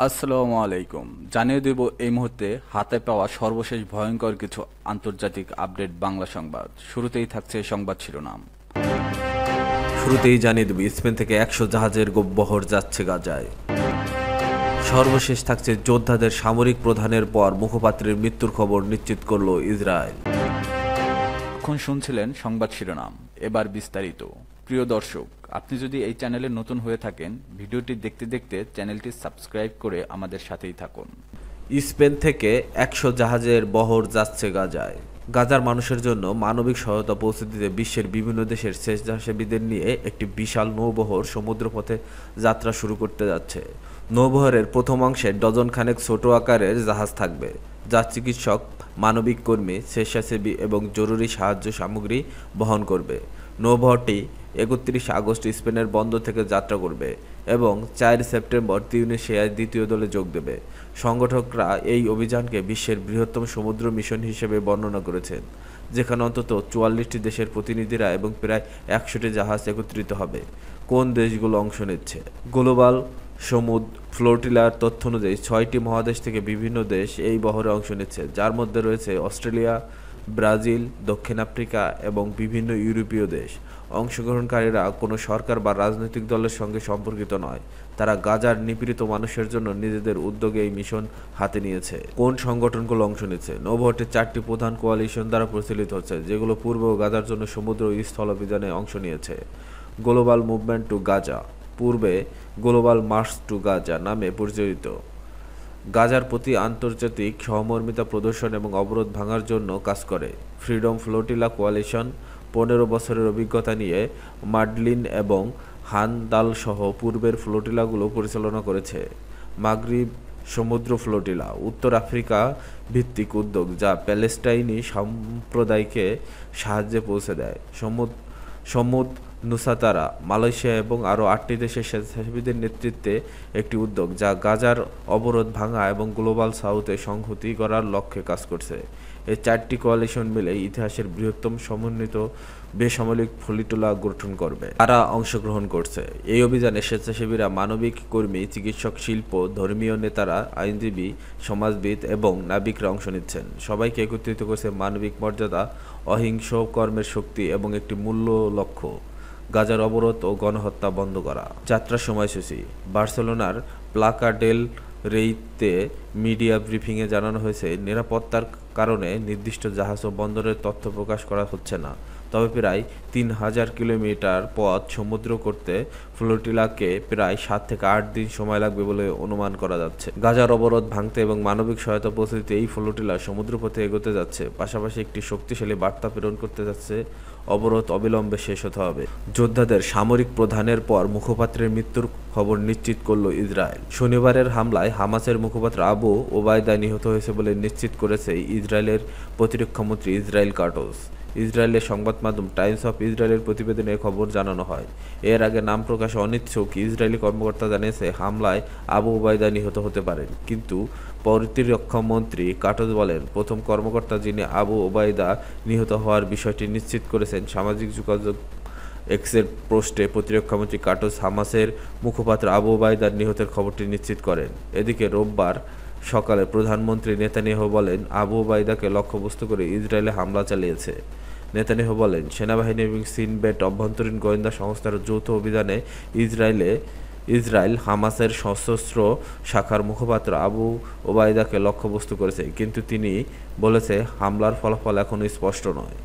আসসালামু আলাইকুম। জানিয়ে দেব এই মুহূর্তে হাতে পাওয়া সর্বশেষ ভয়ঙ্কর কিছু আন্তর্জাতিক আপডেট বাংলা সংবাদ। শুরুতেই থাকছে সংবাদ শিরোনাম। শুরুতেই জানিয়ে দেব স্পেন থেকে 100 জাহাজের বহর যাচ্ছে গাজায়। সর্বশেষ থাকছে যোদ্ধাদের সামরিক প্রধানের পর মুখপাত্রের মৃত্যুর খবর নিশ্চিত করল ইসরায়েল। এখন শুনছিলেন সংবাদ শিরোনাম, এবার বিস্তারিত। প্রিয় দর্শক, আপনি যদি এই চ্যানেলে নতুন হয়ে থাকেন, ভিডিওটি দেখতে দেখতে চ্যানেলটি সাবস্ক্রাইব করে আমাদের সাথেই থাকুন। স্পেন থেকে 100 জাহাজের বহর যাচ্ছে গাজায়। গাজার মানুষের জন্য মানবিক সহায়তা পৌঁছে দিতে বিশ্বের বিভিন্ন দেশের স্বেচ্ছাসেবীদের নিয়ে একটি বিশাল নৌবহর সমুদ্রপথে যাত্রা শুরু করতে যাচ্ছে। নৌবহরের প্রথম অংশে ডজন খানেক ছোট আকারের জাহাজ থাকবে, যা চিকিৎসক, মানবিক কর্মী, স্বেচ্ছাসেবী এবং জরুরি সাহায্য সামগ্রী বহন করবে। নৌবহরটি 31 আগস্ট স্পেনের বন্দর থেকে যাত্রা করবে এবং 4 সেপ্টেম্বর তিউনিসিয়ায় দ্বিতীয় দলে যোগ দেবে। সংগঠকরা এই অভিযানকে বিশ্বের বৃহত্তম সমুদ্র মিশন হিসেবে বর্ণনা করেছেন, যেখানে অন্তত 44টি দেশের প্রতিনিধিরা এবং প্রায় 100টি জাহাজ একত্রিত হবে। কোন দেশগুলো অংশ নিচ্ছে? গ্লোবাল সমুদ্র ফ্লোটিলার তথ্য অনুযায়ী 6টি মহাদেশ থেকে বিভিন্ন দেশ এই বহরে অংশ নিচ্ছে, যার মধ্যে রয়েছে অস্ট্রেলিয়া, ব্রাজিল, দক্ষিণ আফ্রিকা এবং বিভিন্ন ইউরোপীয় দেশ। অংশগ্রহণকারীরা কোনো সরকার বা রাজনৈতিক দলের সঙ্গে সম্পর্কিত নয়। তারা গাজার নিপীড়িত মানুষের জন্য নিজেদের উদ্যোগে এই মিশন হাতে নিয়েছে। কোন সংগঠনগুলো অংশ নিচ্ছে? নৌবহরটি 4টি প্রধান কোয়ালিশন দ্বারা পরিচালিত হচ্ছে, যেগুলো পূর্বেও গাজার জন্য সমুদ্র ও স্থল অভিযানে অংশ নিয়েছে। গ্লোবাল মুভমেন্ট টু গাজা, পূর্বে গ্লোবাল মার্চ টু গাজা নামে পরিচিত, গাজার প্রতি আন্তর্জাতিক সহমর্মিতা প্রদর্শন এবং অবরোধ ভাঙার জন্য কাজ করে। ফ্রিডম ফ্লোটিলা কোয়ালিশন 15 বছরের অভিজ্ঞতা নিয়ে মাডলিন এবং হানদাল সহ পূর্বের ফ্লোটিলাগুলো পরিচালনা করেছে। মাগরিব সমুদ্র ফ্লোটিলা, উত্তর আফ্রিকা ভিত্তিক উদ্যোগ যা প্যালেস্টাইনি সম্প্রদায়কে সাহায্যে পৌঁছে দেয়। সমুদ নুসাতারা, মালয়েশিয়া এবং আরও 8টি দেশের স্বেচ্ছাসেবীদের নেতৃত্বে একটি উদ্যোগ যা গাজার অবরোধ ভাঙা এবং গ্লোবাল সাউথে সংহতি করার লক্ষ্যে কাজ করছে। এই 4টি কোয়ালিশন মিলে ইতিহাসের বৃহত্তম সমন্বিত বেসামরিক ফ্লোটিলা গঠন করবে। তারা অংশগ্রহণ করছে এই অভিযানে স্বেচ্ছাসেবীরা, মানবিক কর্মী, চিকিৎসক, শিল্প, ধর্মীয় নেতারা, আইনজীবী, সমাজবিদ এবং নাবিকরা অংশ নিচ্ছেন। সবাইকে একত্রিত করছে মানবিক মর্যাদা, অহিংস কর্মের শক্তি এবং একটি মূল্য লক্ষ্য: গাজার অবরোধ ও গণহত্যা বন্ধ করা। যাত্রার সময়সূচি: বার্সেলোনার প্লাকা ডেল রেইতে মিডিয়া ব্রিফিংয়ে জানানো হয়েছে, নিরাপত্তার কারণে নির্দিষ্ট জাহাজ ও বন্দরের তথ্য প্রকাশ করা হচ্ছে না, তবে প্রায় 3000 কিলোমিটার পথ সমুদ্র করতে ফ্লোটিলাকে প্রায় 7 থেকে 8 দিন সময় লাগবে বলে অনুমান করা যাচ্ছে। গাজার অবরোধ ভাঙতে এবং মানবিক সহায়তা পৌঁছে দিতে এই ফ্লোটিলা সমুদ্রপথে এগোতে যাচ্ছে, পাশাপাশি একটি শক্তিশালী বার্তা প্রেরণ করতে যাচ্ছে: অবরোধ অবিলম্বে শেষ হতে হবে। যোদ্ধাদের সামরিক প্রধানের পর মুখপাত্রের মৃত্যুর খবর নিশ্চিত করল ইসরায়েল। শনিবারের হামলায় হামাসের মুখপাত্র আবু ওবায়দা নিহত হয়েছে বলে নিশ্চিত করেছে ইসরায়েলের প্রতিরক্ষামন্ত্রী ইসরায়েল কাটজ। ইসরায়েলের সংবাদ মাধ্যম টাইমস অফ ইসরায়েলের প্রতিবেদনে খবর জানানো হয়। এর আগে নাম প্রকাশে অনিচ্ছুক ইসরায়েলি কর্মকর্তা জানিয়েছে, হামলায় আবু ওবায়দা নিহত হতে পারেন, কিন্তু প্রতিরক্ষামন্ত্রী কাটজ বলেন, প্রথম কর্মকর্তা যিনি আবু ওবায়দা নিহত হওয়ার বিষয়টি নিশ্চিত করেছেন। সামাজিক যোগাযোগ এক্সের পোস্টে প্রতিরক্ষামন্ত্রী কাটজ হামাসের মুখপাত্র আবু ওবায়দার নিহতের খবরটি নিশ্চিত করেন। এদিকে রোববার সকালে প্রধানমন্ত্রী নেতানিয়াহু বলেন, আবু ওবায়দাকে লক্ষ্যবস্তু করে ইসরায়েলে হামলা চালিয়েছে। নেতানিয়াহু বলেন, সেনাবাহিনী এবং সিনবেট অভ্যন্তরীণ গোয়েন্দা সংস্থার যৌথ অভিযানে ইসরায়েল হামাসের সশস্ত্র শাখার মুখপাত্র আবু ওবায়দাকে লক্ষ্যবস্তু করেছে, কিন্তু তিনি বলেছে হামলার ফলাফল এখনও স্পষ্ট নয়।